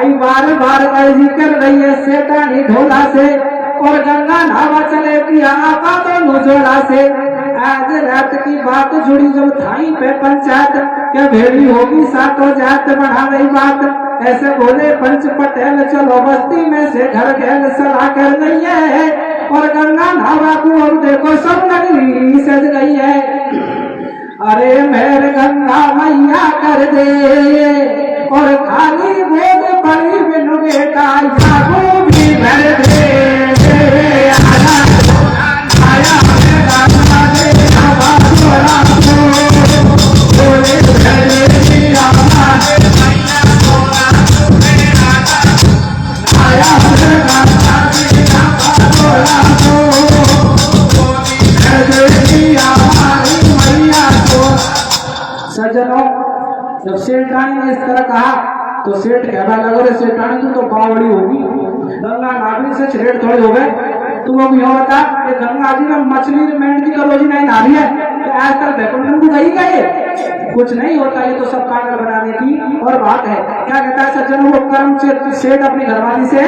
भाई बार बार अर्जी कर रही है सेठानी ढोला से, और गंगा नहावा चले पिया आपा दोनों जोड़ा से। आज रात की बात जुड़ी जब थाई पे पंचायत, क्या भेड़ी होगी सातों जात बढ़ा रही बात। ऐसे बोले पंच पटेल चलो बस्ती में से घर घेर सलाह कर गई है, और गंगा नहावा को और देखो सब नगरी सज गई है। अरे मेरे गंगा मैया कर दे, और खाली गोद बड़ी बिनु बेटा जागो भी भर दे। सज्जनों, जब सेठानी ने इस तरह कहा तो सेठ कहना लगा रे सेठानी तो बावड़ी होगी, गंगा नागरी से छेड़ थोड़े हो गए। तो वो भी होता कि गंगा जी में मछली मेंढकी का रोजी नहीं नारी है, तो आज तक बैकुंठन को गई गए कुछ नहीं होता, ये तो सब पागल बनाने की और बात है। क्या कहता है सज्जनों, वो कर्म सेठ अपनी घरवाली से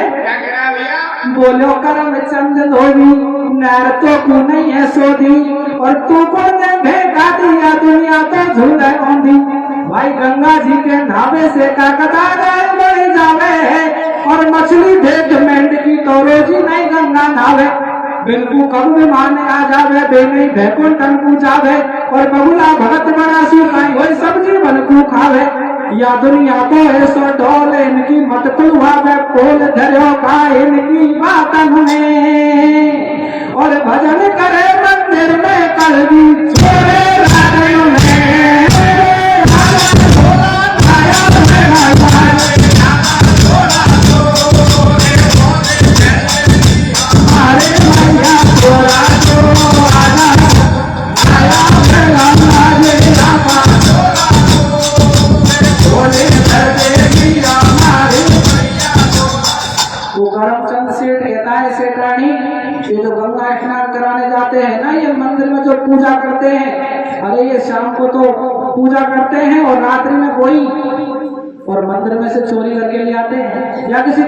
बोलो कर्म चंद धोनी नैर तो तू नहीं है सोधी, और तू को भेगा दिया दुनिया तो झूल औंधी। भाई गंगा जी के नावे से का कतार बढ़ जावे, और मछली भेज मेंढकी तो रोजी नहीं गंगा नावे। बिल्कुल कभी मारने आ जावे, बेनी बैकुंठन को जावे, और बबुला भगत बड़ा सुखाई वही सब्जी बनकू खावे। या दुनिया को ऐसो डोल इनकी मत खुलवावे, पोल धरो का इनकी बातन में, और भजन करे मंदिर में कलगी छोड़े राजन में। पूजा करते हैं, अरे ये शाम को तो पूजा करते हैं और रात्रि में कोई और मंदिर में से चोरी करके ले आते हैं, या किसी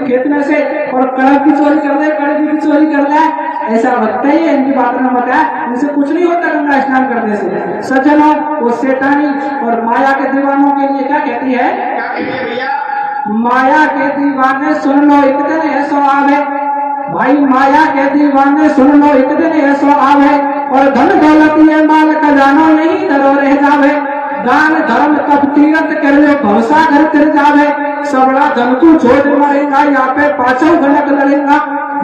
खेत में से और कड़क की चोरी कर ले, कड़की की चोरी कर ले, ऐसा लगता है। इनकी बात में बताया इनसे कुछ नहीं होता गंगा स्नान करने से। सज्जनों, वो सेठानी और माया के दीवानों के लिए क्या कहती है, माया के दीवाने सुन लो एक दिन ऐसो आवे। भाई माया के दीवाने सुन लो एक दिन ऐसो आवे, और धन दौलत ये माल खजानो नहीं धरो रह जावे। दान धर्म तब तीरथ कर ले भवसा घर तिर जावे, सबड़ा धन तू छोड़ मरेगा यहाँ पे पाछो गणक लड़ेगा।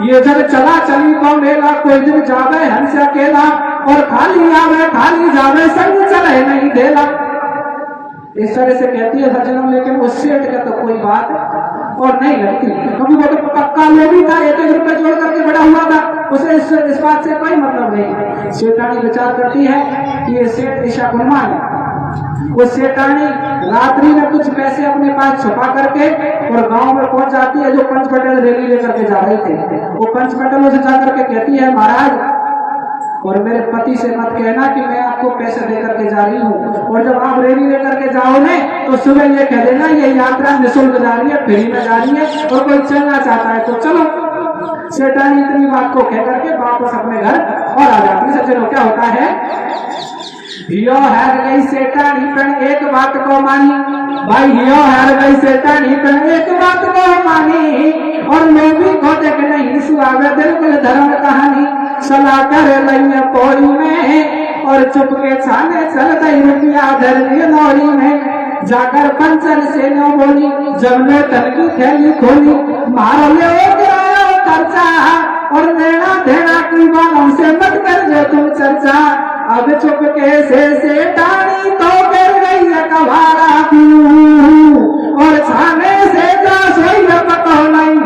ये जब चला चली को मेला कोई दिन जावे हंस अकेला, और खाली आवे खाली जावे संग चले नहीं देला। इस तरह से कहती है सज्जनों, लेकिन उस सेठ का तो कोई बात और नहीं लगती। क्योंकि वो तो पक्का लोभी था, 1-1 रुपए जोड़ करके बड़ा हुआ था, उसे इस बात से कोई मतलब नहीं। सेठानी विचार करती है कि ये सेठ ईशा गुणवान है। वो सेठानी रात्रि में कुछ पैसे अपने पास छुपा करके और गांव में पहुंच जाती है, जो पंच पटेल रैली लेकर के जा रहे थे। वो पंच पटेलों से जाकर के कहती है, महाराज और मेरे पति से मत कहना कि मैं आपको पैसे देकर के जा रही हूँ, और जब आप रैली लेकर के जाओगे तो सुबह ये कह देना ये यात्रा निःशुल्क जा रही है, फ्री में जा रही है, और कोई चलना चाहता है तो चलो। सेठानी इतनी बात को कह करके वापस अपने घर और आ जाती है। सज्जनों, क्या होता है, हियो हार गई सेठानी पण एक बात को मानी। भाई हियो हार गई सेठानी पण एक बात को मानी, और लोभी को देख नहीं सुहावे बिल्कुल धर्म कहानी। सलाह कर लैया पौड़ी में, और चुपके छाने चल गई रुपया धर लिए नौरी में। जाकर पंचर से न बोली, जब ने तन की थैली खोली, मारो ले खर्चा, और लेना देना की बालों से मत कर जो तुम चर्चा। अब चुपके से सेठानी तो कर गई है कभारा, और छाने से जा सोई में पता नहीं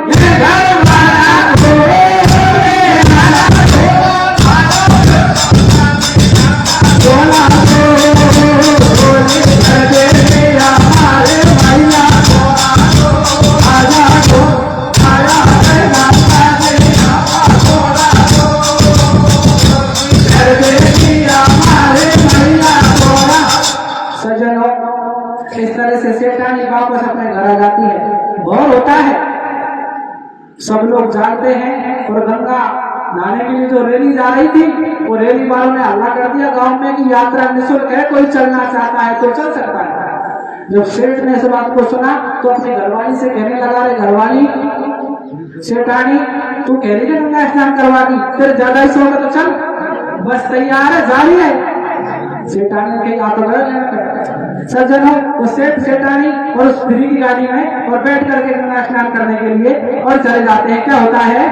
वापस अपने घर आ जाती है। बहुत सब लोग जानते हैं। और गंगा नहाने के लिए जो रैली जा रही थी, वो रैली वालों ने हल्ला कर दिया गांव में कि यात्रा निःशुल्क है, कोई चलना चाहता है तो चल सकता है। जब सेठ ने इस बात को सुना तो अपनी घरवाली से कहने लगा, रे घरवाली, सेठानी तू कह रही है गंगा स्नान करवा दी, फिर ज्यादा ही शौक तो चल, बस तैयार है, जारी है। सेठानी कही आप सज्जनों, वो सेठ सेठानी और उस फ्री की गाड़ी में और बैठ करके गंगा स्नान करने के लिए और चले जाते हैं। क्या होता है,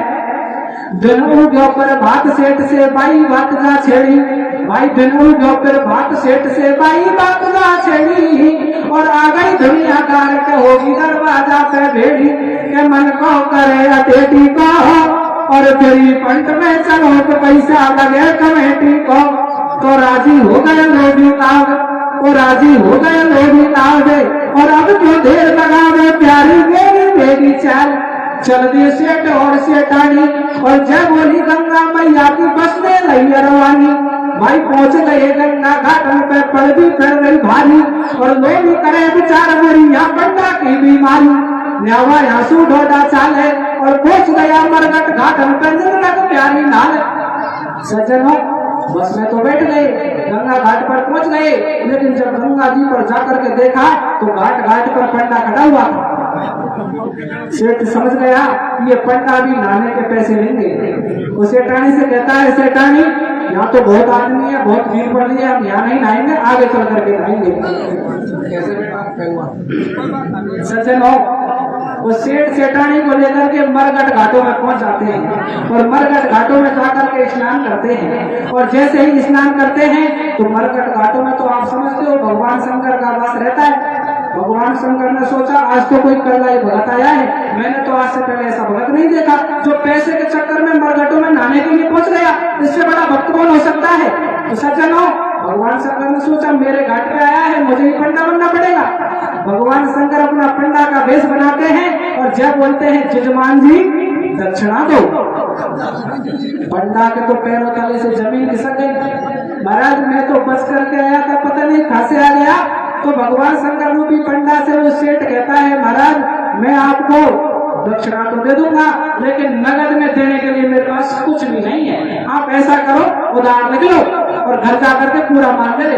दिनों के ऊपर भात सेठ से बाई बात जा छेड़ी, भाई दिनों के ऊपर भात सेठ से बाई बात जा छेड़ी, और आ गई दुनिया कार के होगी दरवाजा पे भेड़ी, के मन को करे अटेटी को, और तेरी पंट में चलो तो पैसा लगे कमेटी को, तो राजी हो गए लोभी लाभ, तो राजी हो गए लोभी लाभ, और अब जो देर लगा वे प्यारी मेरी मेरी चाल, चल दिए सेठ और सेठानी, और जय बोली गंगा मैया की बस में लई रवानी। भाई पहुंच गए गंगा घाटन पे, पड़ भी कर रही भारी, और लोग करे विचार मरिया पंडा की बीमारी, न्यावा आंसू ढोडा चाले, और पहुंच गया मरगट घाटन पे निर्लग प्यारी नाल। सज्जनों, बस में तो बैठ गए, गंगा घाट पर पहुंच गए, लेकिन जब गंगा जी पर जाकर के देखा तो घाट घाट पर पंडा खड़ा हुआ था। सेठ समझ गया ये पंडा भी नहाने के पैसे लेंगे। वो सेठानी से कहता है, सेठानी यहाँ तो बहुत आदमी है, बहुत भीड़ पड़ रही है, हम यहाँ नहीं नहाएंगे, आगे चल करके नहाएंगे। सज्जनों, वो सेठ सेठानी को लेकर के मरगट घाटों में पहुंच जाते हैं, और मरगट घाटों में जाकर के स्नान करते हैं। और जैसे ही स्नान करते हैं तो मरगट घाटों में तो आप समझते हो भगवान शंकर का वास रहता है। भगवान शंकर ने सोचा आज तो कोई करलाई भगत आया है, मैंने तो आज से पहले ऐसा भगत नहीं देखा जो पैसे के चक्कर में मरघटों में नहाने के लिए पहुंच गया, इससे बड़ा भक्त कौन हो सकता है। तो सज्जनों, भगवान शंकर ने सोचा मेरे घाट पे आया है, मुझे ही पंडा बनना पड़ेगा। भगवान शंकर अपना पंडा का वेश बनाते हैं और जब बोलते हैं जजमान जी दक्षिणा दो। पंडा के तो पैरों तले से जमीन खिसक गई। महाराज मैं तो बच करके आया था, पता नहीं कहां से आ गया। तो भगवान शंकर रूपी पंडा से वो सेठ कहता है, महाराज मैं आपको दक्षिणा तो दे दूंगा, लेकिन नगद में देने के लिए मेरे पास कुछ भी नहीं है। आप ऐसा करो, उधार लिख लो और घर जाकर के पूरा मान ले।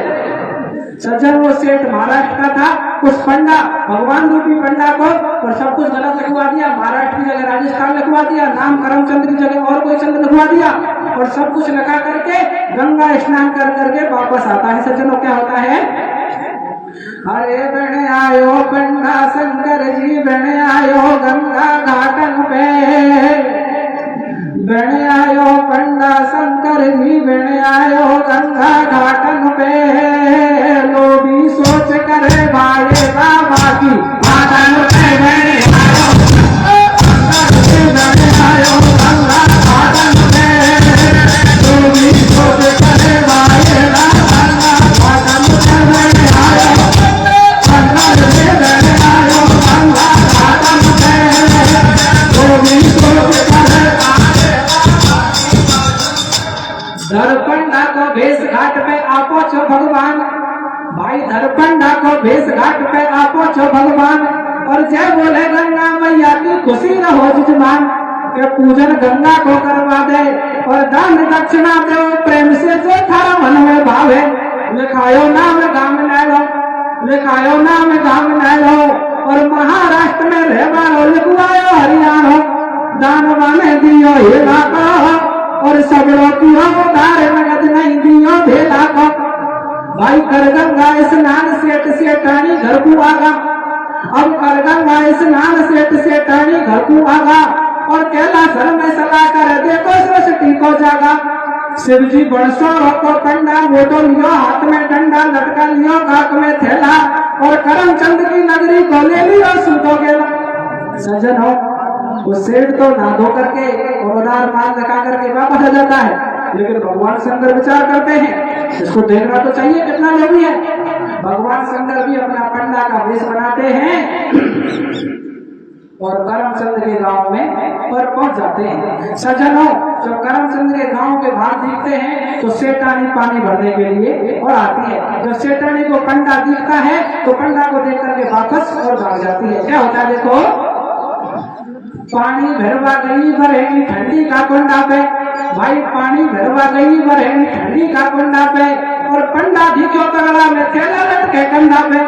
सज्जन, वो सेठ महाराष्ट्र का था, उस पंडा भगवान रूपी पंडा को और सब कुछ गलत लिखवा दिया। महाराष्ट्र की जगह राजस्थान लिखवा दिया, नाम करमचंद की जगह और कोई चंद लिखवा दिया, और सब कुछ लिखा करके गंगा स्नान कर करके वापस आता है। सज्जनों, क्या होता है, अरे बने आयो पंडा शंकर जी, बने आयो गंगा घाटन पे, बने आयो पंडा शंकर जी, बने आयो गंगा घाटन पे, लोभी सोच करे भाई बाबा की घाटन पे, बने आयो बने आयो गंगा घाटन पे, लोभी सोच करे भाई बाबा घाटन पे, बने आयो धरपंडा को भेष घाट पे आपो छो भगवान। भाई धरपंडा को भेष घाट पे आपो छो भगवान, और जय बोले गंगा मैया की खुशी रहो जजमान, के पूजन गंगा को करवा दे और दान दक्षिणा दे प्रेम से जो थारा मन में भावे। लिखायो नाम गाम नैलो, लिखायो नाम गाम नैलो, और महाराष्ट्र में रहवारो लिखवायो हरियाणा, दान वाने दियो हेला को, और सब रोकियो उधार नगद नहीं दियो भेला को। भाई कर गंगा स्नान सेठ सेठानी घर को आगा, अब कर गंगा स्नान सेठ सेठानी घर को आगा, और कैलाश में सलाह कर देखो सृष्टि को जागा। शिव जी बरसो को पंडा मोटो लियो, हाथ में डंडा लटका लियो, काक में थैला, और करमचंद की नगरी को ले लियो सूतो गेला। सज्जन हो, वो सेठ तो ना धो करके और उधार माल लगा करके वापस आ जाता है, लेकिन भगवान शंकर विचार करते हैं इसको देखना तो चाहिए कितना लोभी है। भगवान शंकर भी अपना पंडा का वेश बनाते हैं और करमचंद के गांव में पर पहुंच जाते हैं। सज्जनों, जब करमचंद के गांव के बाहर दिखते हैं तो सेठानी पानी भरने के लिए और आती है। जब सेठानी को पंडा दिखता है तो पंडा को देख करके वापस और भाग जाती है। क्या होता है देखो, पानी भरवा गई भरेगी ठंडी का कुंडा पे, भाई पानी भरवा गई भरेगी ठंडी का कुंडा पे, और पंडा भी क्यों तगड़ा में थैला लटके कंधा पे,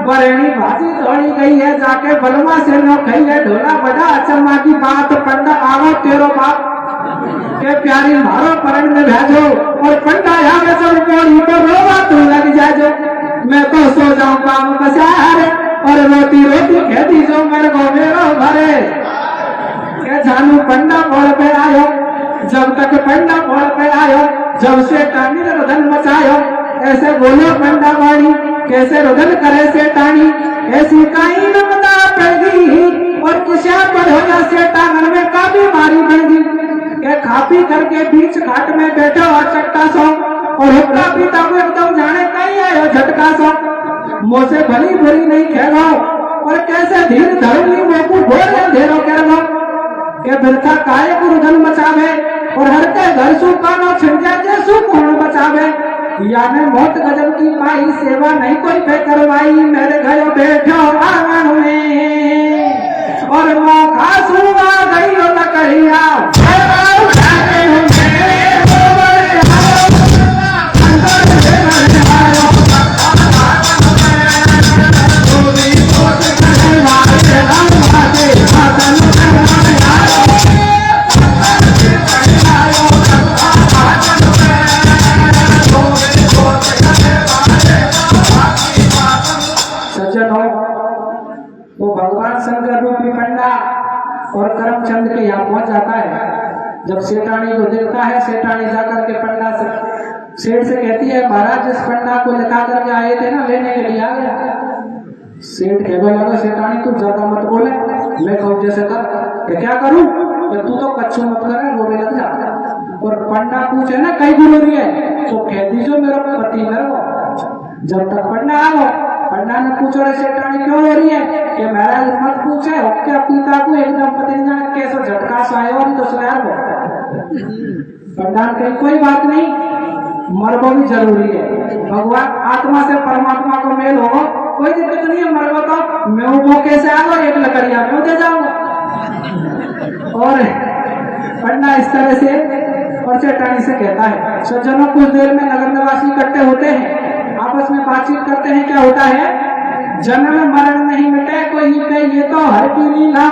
बरेणी भाजी दौड़ी गई है जाके बलवा से नो खई है, ढोला बजा अचम्मा की बात, पंडा आवो तेरो बाप के प्यारी मारो परण में भेजो, और पंडा आवे सब कोड़ी पर रोवा तू लग जाजो, मैं तो सो जाऊं काम बसार, और रोटी रोटी खेती जो मेरे को मेरो भरे, के जानू पंडा बोल पे आयो, जब तक पंडा बोल पे आयो, जब से टानी ने रुदन मचायो, ऐसे बोलो पंडा वाणी कैसे रुदन करे से टानी, ऐसी काई न बता पड़गी, और किसा पर हो जा से टांगन में काबी मारी बढ़गी, के खापी करके बीच घाट में बैठो और चट्टा सो, और हुक्का पीता को एकदम जाने कहीं आयो झटका सो, मोसे भली बुरी नहीं खेलो, और कैसे धीर धर्मी मोकू बोल अंधेरो कर लो, के बिरथा काय को रुदन मचावे, और हर के घर सु कानो छिंजा जैसु कौन बचावे, याने मौत गजब की पाई सेवा नहीं कोई पे करवाई, मेरे घर बैठो आंगन में, और मौका सुगा गई हो लकड़िया, वो भगवान शंकर रूपी पंडा और करमचंद के यहाँ पहुंच जाता है। जब सेठानी को देखता है, सेठानी जाकर के पंडा से सेठ से कहती है, महाराज जिस पंडा को लिखा करके आए थे ना लेने के लिए आ गया। सेठ कहने लगा, सेठानी तू ज्यादा मत बोले, मैं कहूँ जैसे कर, क्या करूं, तू तो कच्चू मत करे, रोने लग जा। और पंडा पूछे ना कई गुरु है, तो कह दीजो मेरा पति मेरा, जब तक पंडा आओ। पंडा ने पूछो सेठानी क्यों हो रही है, कि महाराज मत पूछे, क्या पिता को एकदम पति जाने कैसे झटका सा आया, और दूसरा को पंडा कही कोई बात नहीं, मरबो भी जरूरी है, भगवान आत्मा से परमात्मा को मेल होगा, कोई दिक्कत नहीं है, मरबो तो मैं वो कैसे आ गो, एक लकड़िया में दे जाऊंगा। और पंडा इस तरह से और सेठानी से कहता है, सज्जनों कुछ देर में नगर निवासी इकट्ठे होते हैं, आपस में बातचीत करते हैं, क्या होता है, जन्म मरण नहीं मिटे कोई पे ये तो हर की लीला,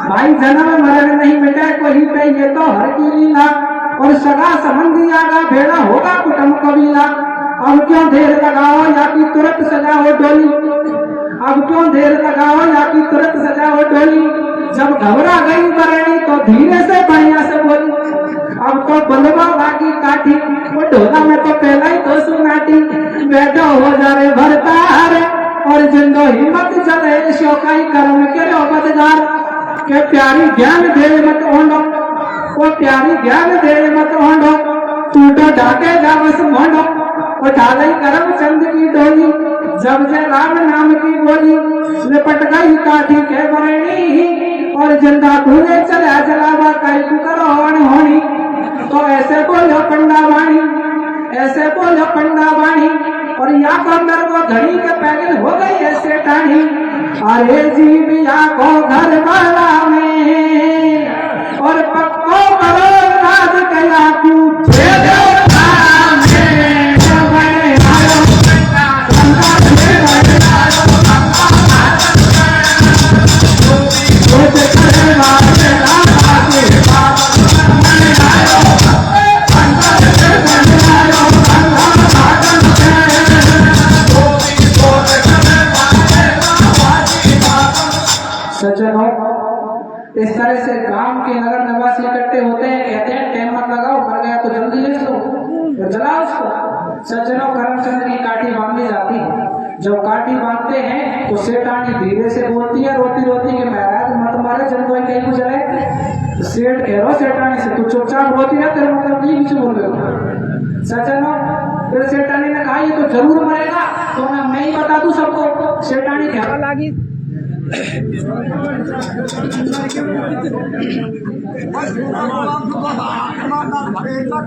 भाई जन्म मरण नहीं मिटे कोई पे ये तो हर की लीला, और सगा संबंधी आगा भेड़ा होगा कुटुंब कबीला, अब क्यों देर लगाओ या कि तुरंत सजाओ डोली, अब क्यों देर लगाओ या कि तुरंत सजाओ डोली, जब घबरा गई बरेणी तो धीरे से बढ़िया से बोली, अब तो बलवा बाकी काठी, वो ढोला में तो पहला ही तो सुनाटी, बैठो हो जा रे भरतार, और जिंदो हिम्मत चले शोकाई कर्म के लो बदगार, के प्यारी ज्ञान दे मत ओंडो, वो प्यारी ज्ञान दे मत ओंडो, टूटो ढाके जावस मोंडो, उठा गई करमचंद की डोली, जब से राम नाम की बोली, लिपट गई काठी के बरेणी, और जिंदा धूले चला जलावा कई करो होनी, तो ऐसे बोलो पंडा वाणी, ऐसे बोलो पंडा वाणी, और या को अंदर को घड़ी के पैगल हो गई ऐसे टाणी, अरे जीव या को घर वाला में, और पक्को करो राज कया कू इस तरह से गांव के नगर निवासी इकट्ठे होते हैं, कहते हैं टाइम मत लगाओ, मर गया तो जल्दी ले लो, तो जलाओ उसको। सज्जनों करमचंद की काठी बांधी जाती है, जब काठी बांधते हैं तो सेठानी धीरे से बोलती है रोती रोती कि महाराज मत मारे, जब कोई कहीं को जले, तो सेठ कह रहा सेठानी से, तू चुपचाप रोती है, तेरे मतलब नहीं बीच बोल रहे हो। सज्जनों फिर सेठानी ने कहा ये तो जरूर मरेगा, तो मैं ही बता दूं सबको। सेठानी कहने लगी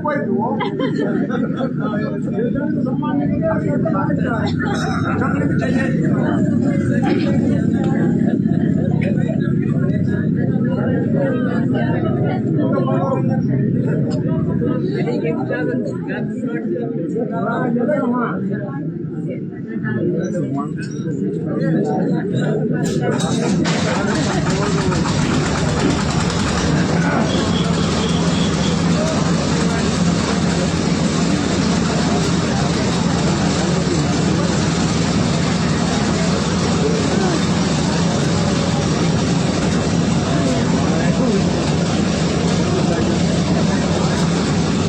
कोई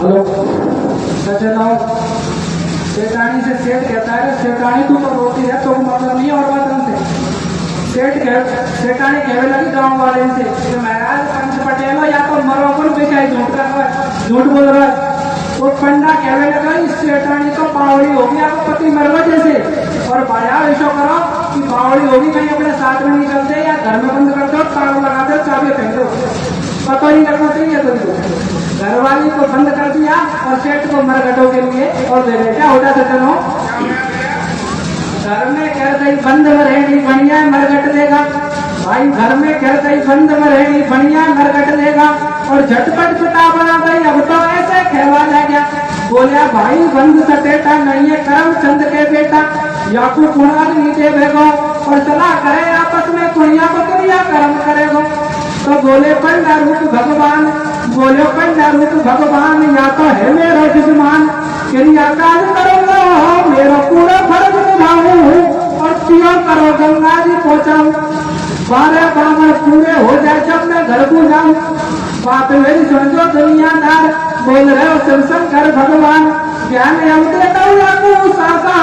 हेलो सज्जनों, सेठानी से सेठ कहता है, सेठानी तू तो रोती है तो मतलब नहीं और बात से सेठानी कहने लगी गाँव वाले से कि महाराज पंच पटेल हो या तो मरो पर बेचाई झूठ बोल रहा है। तो पंडा कहने लगा इस सेठानी तो बावड़ी होगी, आपको पति मरवा जैसे, और बाजार ऐसा करो कि बावड़ी होगी कहीं अपने साथ में नहीं चलते या घर में बंद कर दो, ताला लगा दो, चाबी फेंक दो, पता नहीं करना चाहिए तुमको। घरवाली को बंद कर दिया और सेठ को मरघटों के लिए और दे रहे। क्या होता सज्जनों, घर में घर गई बंद में रहनी बढ़िया मरघट देगा भाई, घर में घर गई बंद में रहनी बढ़िया मरघट देगा। और झटपट पिता बना गई, अब तो ऐसे खेलवा जा गया। बोलिया भाई बंद सटेटा नहीं है करमचंद के बेटा, याकू कुणा नीचे भेगो और सलाह करे आपस में कुणिया बकरिया कर्म करेगो। तो बोले पंडा रूप भगवान, बोले पंडा रूप भगवान, या तो है मेरा दुश्मन, क्रिया काज करूंगा मेरा पूरा फर्ज निभाऊं और पियो करो गंगा जी पहुंचाऊं। 12 बावन पूरे हो जाए जब मैं घर को जाऊं। बात मेरी समझो दुनियादार, बोल रहे हो शिवशंकर भगवान, ज्ञान हम देता हूँ आपको सासा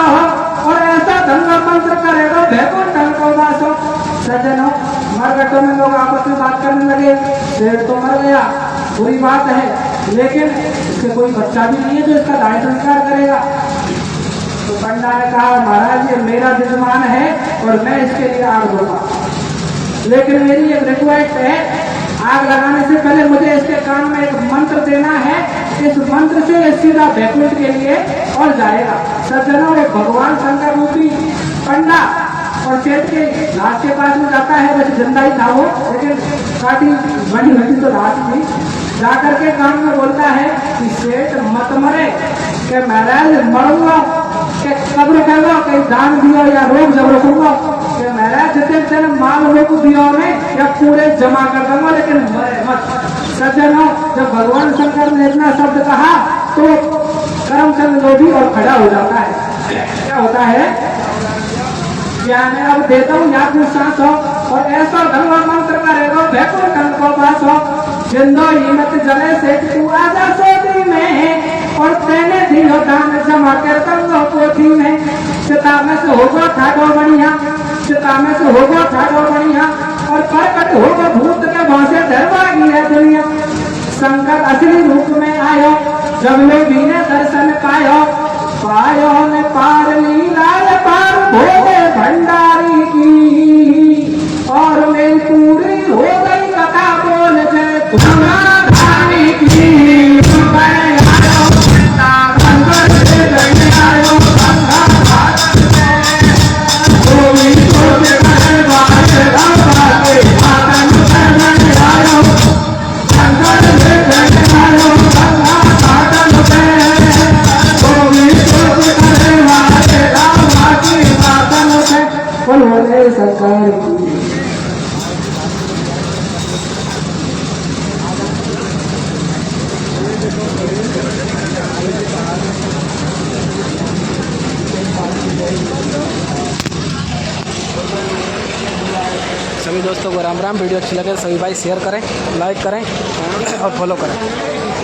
और ऐसा धन मंत्र करेगा भेगो टन को बासो। सज्जनों, मरघटों में लोग आपस में बात करने लगे, शेर तो मर गया बुरी बात है, लेकिन इसके कोई बच्चा भी नहीं है जो इसका दाह संस्कार करेगा। तो पंडा ने कहा महाराज ये मेरा दुश्मन है और मैं इसके लिए आग दूंगा, लेकिन मेरी एक रिक्वेस्ट है, आग लगाने से पहले मुझे इसके कान में एक मंत्र देना है, इस मंत्र से ये सीधा बैकुंठ के लिए और जाएगा। सज्जनों, एक भगवान शंकर रूपी पंडा और सेठ के लाश के पास में जाता है, वैसे जिंदा ही था वो, लेकिन काटी बनी हुई तो लाश थी। जाकर के कान में बोलता है कि सेठ मत मरे, कि महाराज मरूंगा, कि कब्र करो, कहीं दान दियो या रोग जब रखूंगा, कि महाराज जितने तेरे माल रोक दियो में या पूरे जमा कर दूंगा, लेकिन मरे मत। सज्जनों, जब भगवान शंकर ने इतना शब्द कहा तो करमचंद लोभी और खड़ा हो जाता है। क्या होता है, ज्ञान अब देता हूँ या कुछ सांस हो और ऐसा धर्म मंत्र करेगा भेको टन को पास हो। जिंदो हिम्मत जले से तू आजा सोती में और तेने दिलो दान जमा कर कंगो पोथी में। चिता में से होगो ठाडो बढ़िया, चिता में से होगो ठाडो बढ़िया और प्रकट होगो भूत के भाषे धरवागी है दुनिया। शंकर असली रूप में आयो, जब लोभी ने दर्शन पायो, पायो ने पार लीला पार भोले भंडारी की, और मेरी पूरी हो गई कथा बोल जय तुम्हारी की। सरकार सभी दोस्तों को राम राम। वीडियो अच्छी लगे सभी भाई शेयर करें, लाइक करें और फॉलो करें।